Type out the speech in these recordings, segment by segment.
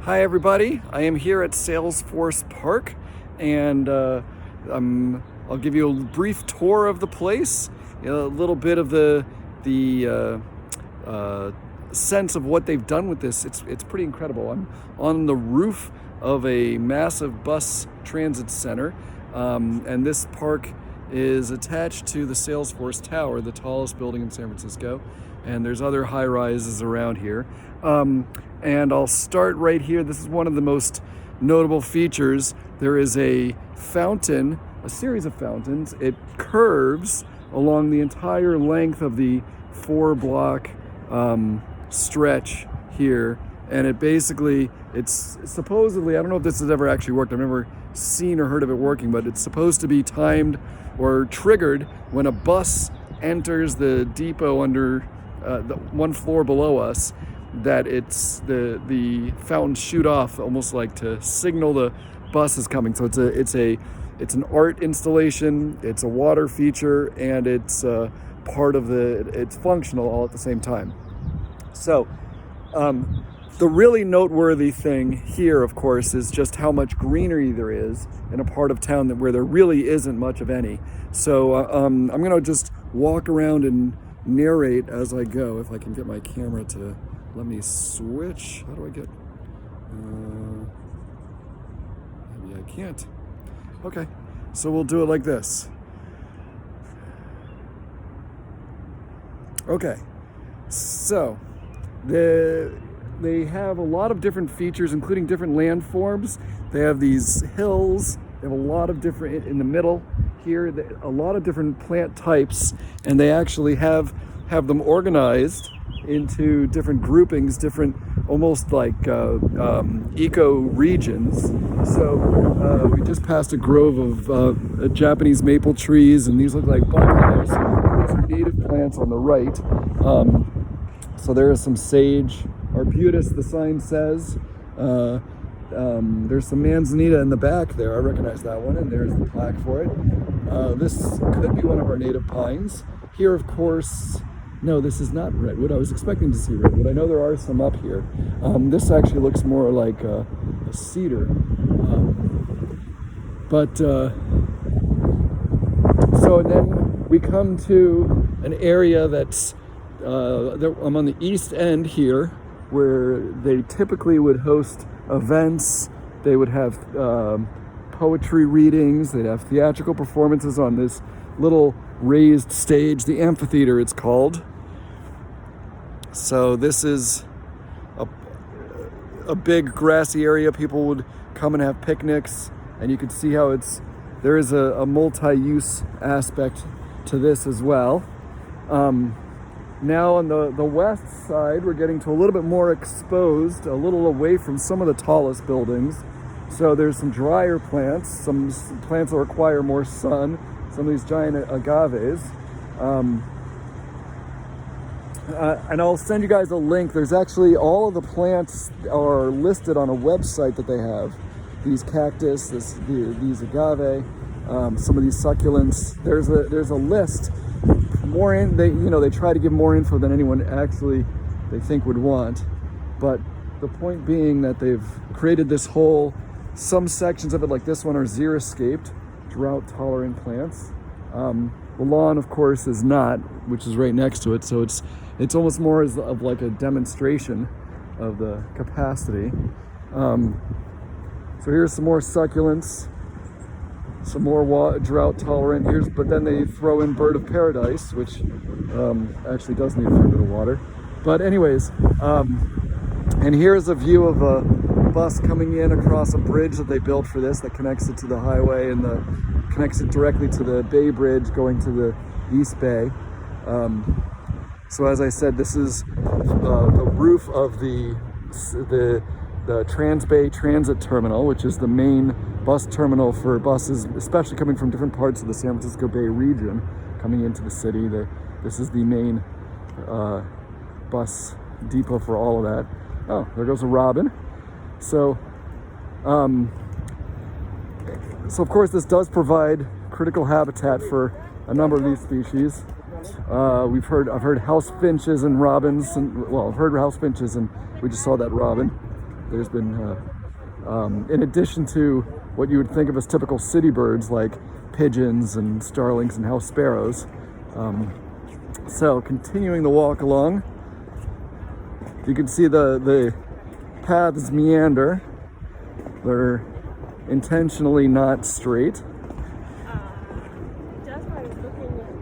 Hi everybody, I am here at Salesforce Park and I'll give you a brief tour of the place, a little bit of the sense of what they've done with this. It's pretty incredible. I'm on the roof of a massive bus transit center, and this park is attached to the Salesforce Tower, the tallest building in San Francisco, and there's other high-rises around here. And I'll start right here. This is one of the most notable features. There is a fountain, a series of fountains. It curves along the entire length of the 4-block stretch here, and it's supposedly, I don't know if this has ever actually worked. I've never seen or heard of it working, but it's supposed to be timed or triggered when a bus enters the depot under the one floor below us, that it's the fountains shoot off almost like to signal the bus is coming. So it's an art installation, it's a water feature, and it's part of it's functional all at the same time. So the really noteworthy thing here, of course, is just how much greenery there is in a part of town where there really isn't much of any. So I'm going to just walk around and narrate as I go. If I can get my camera to let me switch. How do I get? Maybe I can't. Okay, so we'll do it like this. Okay, so they have a lot of different features, including different landforms. They have these hills. They have a lot of different, in the middle here, a lot of different plant types, and they actually have them organized into different groupings, different, almost like eco regions. So we just passed a grove of Japanese maple trees, and these look like buckeyes. These are native plants on the right. So there is some sage, arbutus, the sign says. There's some manzanita in the back there. I recognize that one, and there's the plaque for it. This could be one of our native pines. Here, of course, no, this is not redwood. I was expecting to see redwood. I know there are some up here. This actually looks more like a cedar. So then we come to an area that's, I'm on the east end here, where they typically would host events. They would have poetry readings. They'd have theatrical performances on this little raised stage, the amphitheater it's called. So this is a big grassy area. People would come and have picnics, and you can see how there is a multi-use aspect to this as well. Now on the west side, we're getting to a little bit more exposed, a little away from some of the tallest buildings. So there's some drier plants, some plants that require more sun, some of these giant agaves. And I'll send you guys a link. There's actually, all of the plants are listed on a website that they have. These cactus, these agave, some of these succulents. There's a list. They try to give more info than anyone actually they think would want. But the point being that they've created this some sections of it, like this one, are xeriscaped, drought-tolerant plants. The lawn, of course, is not, which is right next to it, so it's almost more of like a demonstration of the capacity. So here's some more succulents, some more drought-tolerant. But then they throw in bird of paradise, which actually does need a fair bit of water. But anyways, and here's a view of a bus coming in across a bridge that they built for this, that connects it to the highway and connects it directly to the Bay Bridge going to the East Bay. So as I said, this is the roof of the Trans-Bay Transit Terminal, which is the main bus terminal for buses, especially coming from different parts of the San Francisco Bay region, coming into the city. This is the main bus depot for all of that. Oh, there goes a robin. So of course this does provide critical habitat for a number of these species. I've heard house finches and robins, I've heard house finches, and we just saw that robin. There's been, in addition to what you would think of as typical city birds like pigeons and starlings and house sparrows. So continuing the walk along, you can see the paths meander. They're intentionally not straight.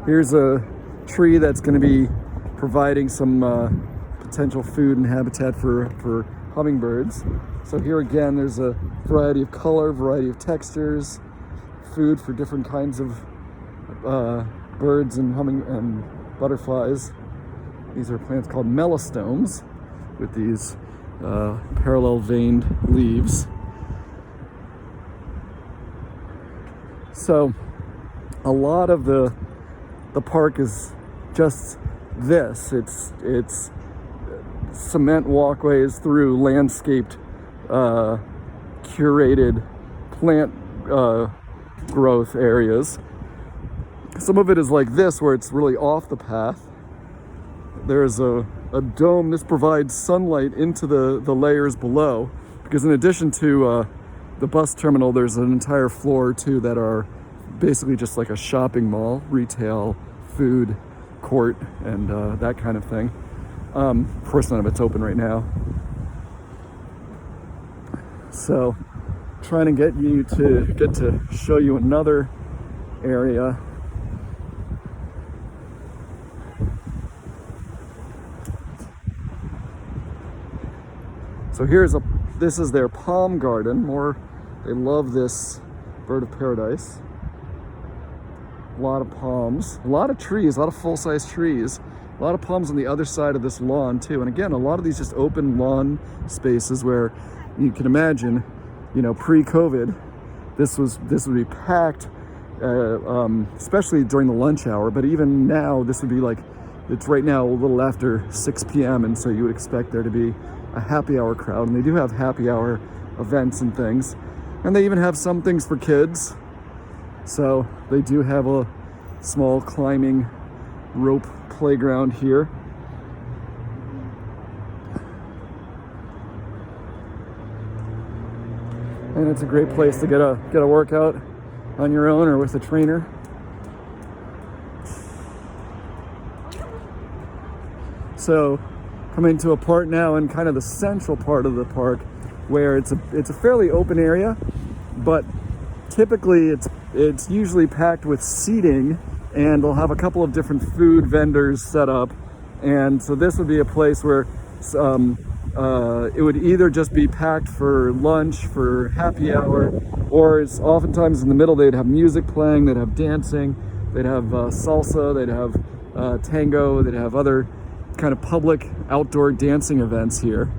Here's a tree that's going to be providing some potential food and habitat for hummingbirds. So here again, there's a variety of color, variety of textures, food for different kinds of birds and butterflies. These are plants called melastomes with these parallel veined leaves. So a lot of the park is just this. It's cement walkways through landscaped, curated plant growth areas. Some of it is like this, where it's really off the path. There's a dome. This provides sunlight into the layers below, because in addition to the bus terminal, there's an entire floor or two that are basically just like a shopping mall, retail, food court, and that kind of thing. Of course, none of it's open right now. So, trying to get to show you another area. So this is their palm garden. They love this bird of paradise. A lot of palms, a lot of trees, a lot of full-size trees, a lot of palms on the other side of this lawn too. And again, a lot of these just open lawn spaces where you can imagine, pre-COVID, this would be packed, especially during the lunch hour. But even now, this would be like, it's right now a little after 6 p.m. And so you would expect there to be a happy hour crowd. And they do have happy hour events and things. And they even have some things for kids. So they do have a small climbing rope playground here. And it's a great place to get a workout on your own or with a trainer. So coming to a part now in kind of the central part of the park, where it's a fairly open area, but typically it's usually packed with seating, and they'll have a couple of different food vendors set up. And so this would be a place where it would either just be packed for lunch, for happy hour, or it's oftentimes in the middle. They'd have music playing, they'd have dancing, they'd have salsa, they'd have tango, they'd have other kind of public outdoor dancing events here.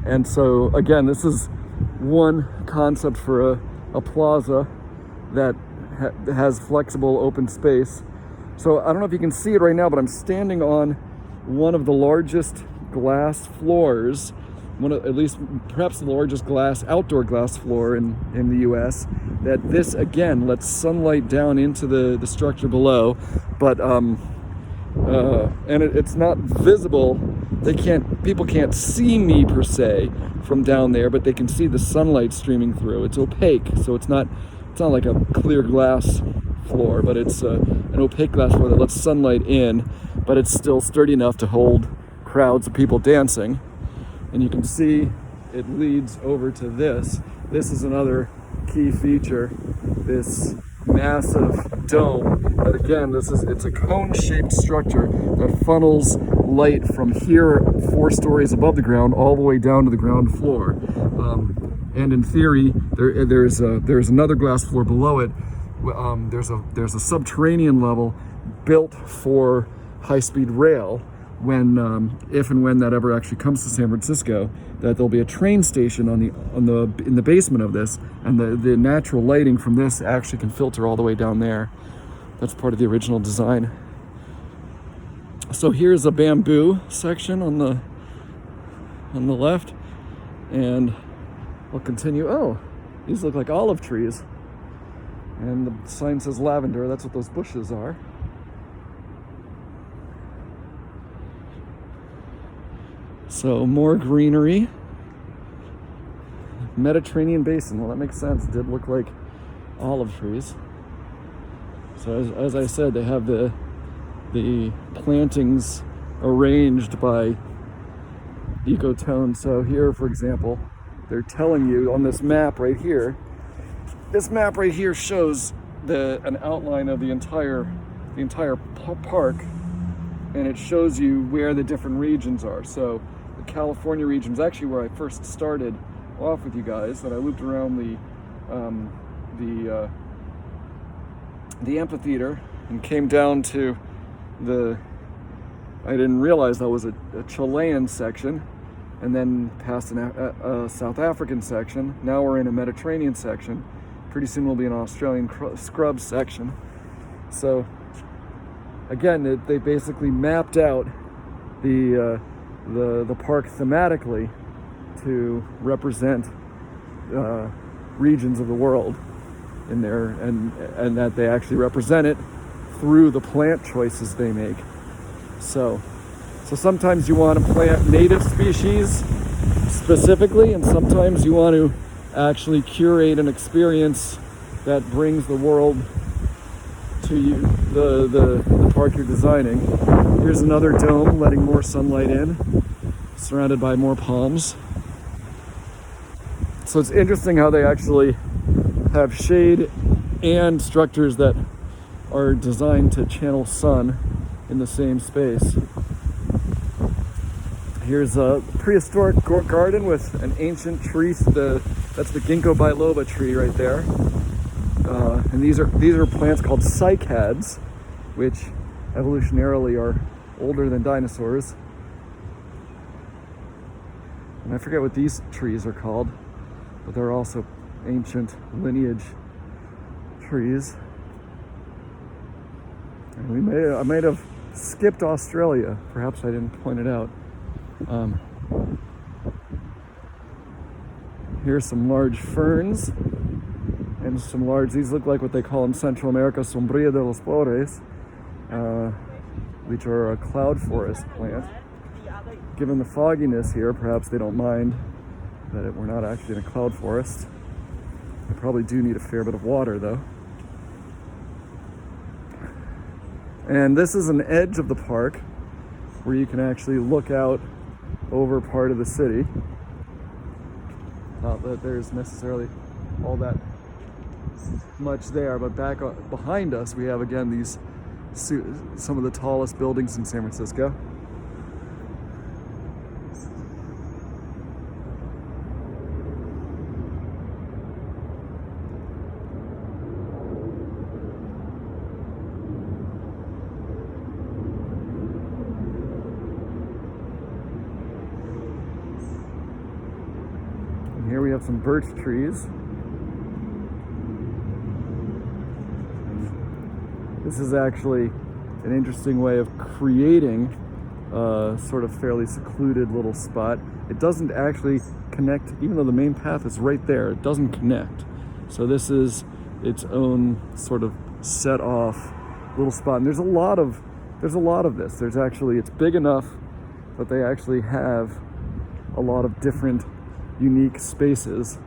And so again, this is one concept for a plaza that has flexible open space. So I don't know if you can see it right now, but I'm standing on one of the largest glass floors, at least perhaps the largest outdoor glass floor in the US, that this again lets sunlight down into the structure below, but and it's not visible. People can't see me per se from down there, but they can see the sunlight streaming through. It's opaque, so it's not like a clear glass floor, but it's an opaque glass floor that lets sunlight in, but it's still sturdy enough to hold crowds of people dancing. And you can see it leads over to this. This is another key feature, this massive dome. But again, it's a cone-shaped structure that funnels light from here 4 stories above the ground all the way down to the ground floor. And in theory, there's another glass floor below it. There's a subterranean level built for high-speed rail. If and when that ever actually comes to San Francisco, that there'll be a train station in the basement of this, and the natural lighting from this actually can filter all the way down there. That's part of the original design. So here's a bamboo section on the left, and I'll continue. Oh, these look like olive trees, and the sign says lavender. That's what those bushes are. So more greenery. Mediterranean basin. Well, that makes sense. It did look like olive trees. So as I said, they have the plantings arranged by ecotone. So here, for example, they're telling you on this map right here. This map right here shows an outline of the entire park, and it shows you where the different regions are. So the California region is actually where I first started off with you guys, and I looped around the amphitheater and came down to I didn't realize that was a Chilean section, and then past a South African section. Now we're in a Mediterranean section. Pretty soon we'll be in an Australian scrub section. So again, they basically mapped out the park thematically to represent regions of the world in there, and that they actually represent it through the plant choices they make. So sometimes you want to plant native species specifically, and sometimes you want to actually curate an experience that brings the world to you, the park you're designing. Here's another dome letting more sunlight in, surrounded by more palms. So it's interesting how they actually have shade and structures that are designed to channel sun in the same space. Here's a prehistoric garden with an ancient tree. That's the ginkgo biloba tree right there. And these are plants called cycads, which evolutionarily are older than dinosaurs. And I forget what these trees are called, but they're also ancient lineage trees. And I might have skipped Australia. Perhaps I didn't point it out. Here's some large ferns and some large, these look like what they call in Central America, sombría de los pobres, which are a cloud forest plant. Given the fogginess here, perhaps they don't mind that we're not actually in a cloud forest. I probably do need a fair bit of water though. And this is an edge of the park where you can actually look out over part of the city. Not that there's necessarily all that much there, but back behind us we have again these some of the tallest buildings in San Francisco. Here we have some birch trees. This is actually an interesting way of creating a sort of fairly secluded little spot. It doesn't actually connect, even though the main path is right there, it doesn't connect. So this is its own sort of set off little spot. And there's a lot of this. There's actually, it's big enough that they actually have a lot of different unique spaces.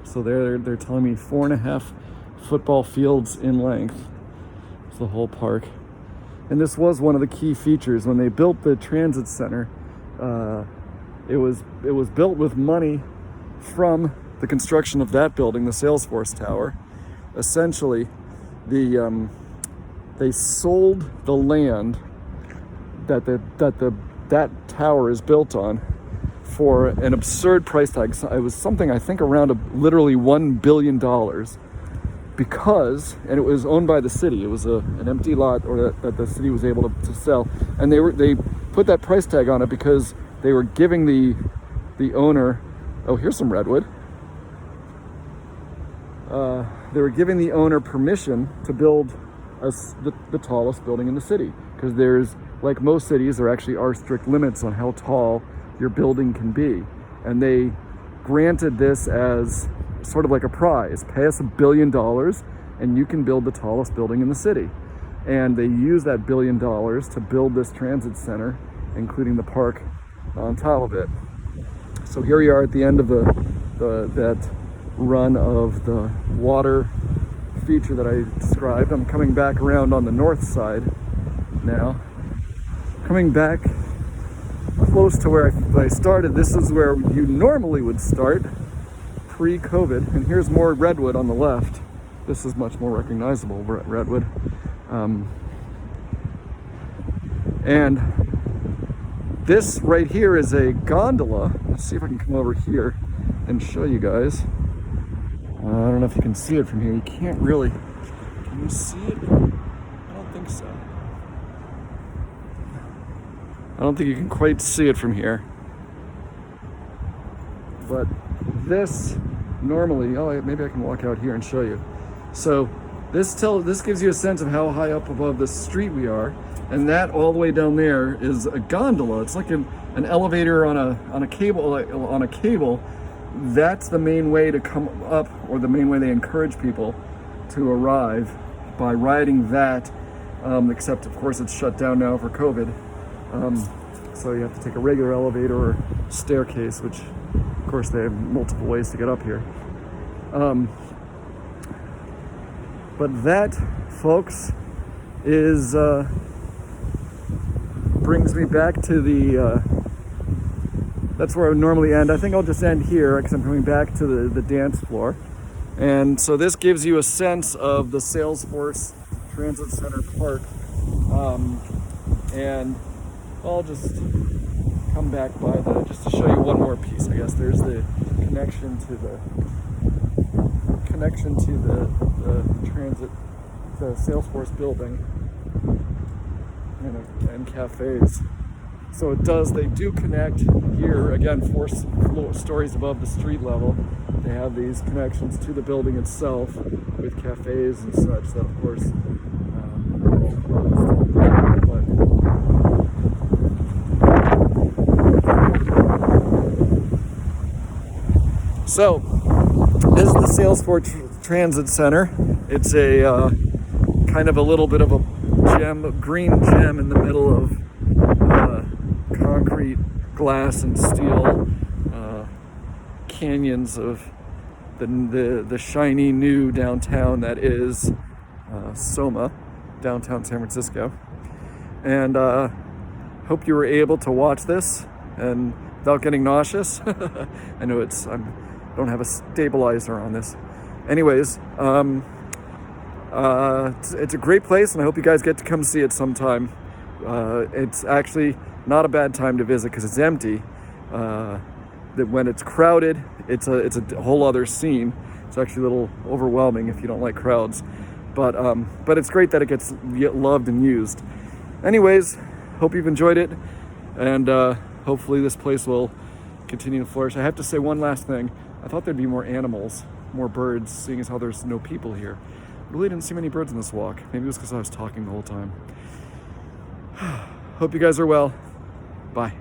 So they're telling me 4.5 football fields in length. It's the whole park. And this was one of the key features when they built the transit center. It was built with money from the construction of that building, the Salesforce Tower. Essentially, they sold the land that tower is built on for an absurd price tag. It was something I think around literally $1 billion, because, and it was owned by the city. It was an empty lot, or that the city was able to sell, and they put that price tag on it because they were giving the owner, oh, here's some redwood. They were giving the owner permission to build the tallest building in the city, because there's, like most cities, there actually are strict limits on how tall your building can be. And they granted this as sort of like a prize. Pay us $1 billion and you can build the tallest building in the city. And they used that $1 billion to build this transit center including the park on top of it. So here we are at the end of that run of the water feature that I described. I'm coming back around on the north side now. Coming back close to where I started. This is where you normally would start pre-COVID. And here's more redwood on the left. This is much more recognizable redwood. And this right here is a gondola. Let's see if I can come over here and show you guys. I don't know if you can see it from here. You can't really. Can you see it? I don't think so. I don't think you can quite see it from here. But this normally, oh, maybe I can walk out here and show you. So this gives you a sense of how high up above the street we are. And that all the way down there is a gondola. It's like an elevator on a cable. That's the main way to come up, or the main way they encourage people to arrive, by riding that. Except of course it's shut down now for COVID. So you have to take a regular elevator or staircase, which of course they have multiple ways to get up here. But that, folks, is brings me back to the that's where I would normally end. I think I'll just end here because I'm coming back to the dance floor. And so this gives you a sense of the Salesforce Transit Center Park. And I'll just come back by just to show you one more piece. I guess there's the connection to the transit, the Salesforce building, and cafes. So they do connect here, again, 4 stories above the street level. They have these connections to the building itself with cafes and such that, of course, are all closed. So, this is the Salesforce Transit Center. It's a kind of a little bit of a green gem in the middle of concrete, glass, and steel canyons of the shiny new downtown that is SOMA, downtown San Francisco. And hope you were able to watch this and without getting nauseous. I know I don't have a stabilizer on this. Anyways, it's a great place, and I hope you guys get to come see it sometime. It's actually not a bad time to visit because it's empty. That when it's crowded, it's a whole other scene. It's actually a little overwhelming if you don't like crowds, but it's great that it gets loved and used. Anyways, hope you've enjoyed it, and hopefully this place will continue to flourish. I have to say one last thing. I thought there'd be more animals, more birds, seeing as how there's no people here. I really didn't see many birds on this walk. Maybe it was because I was talking the whole time. Hope you guys are well. Bye.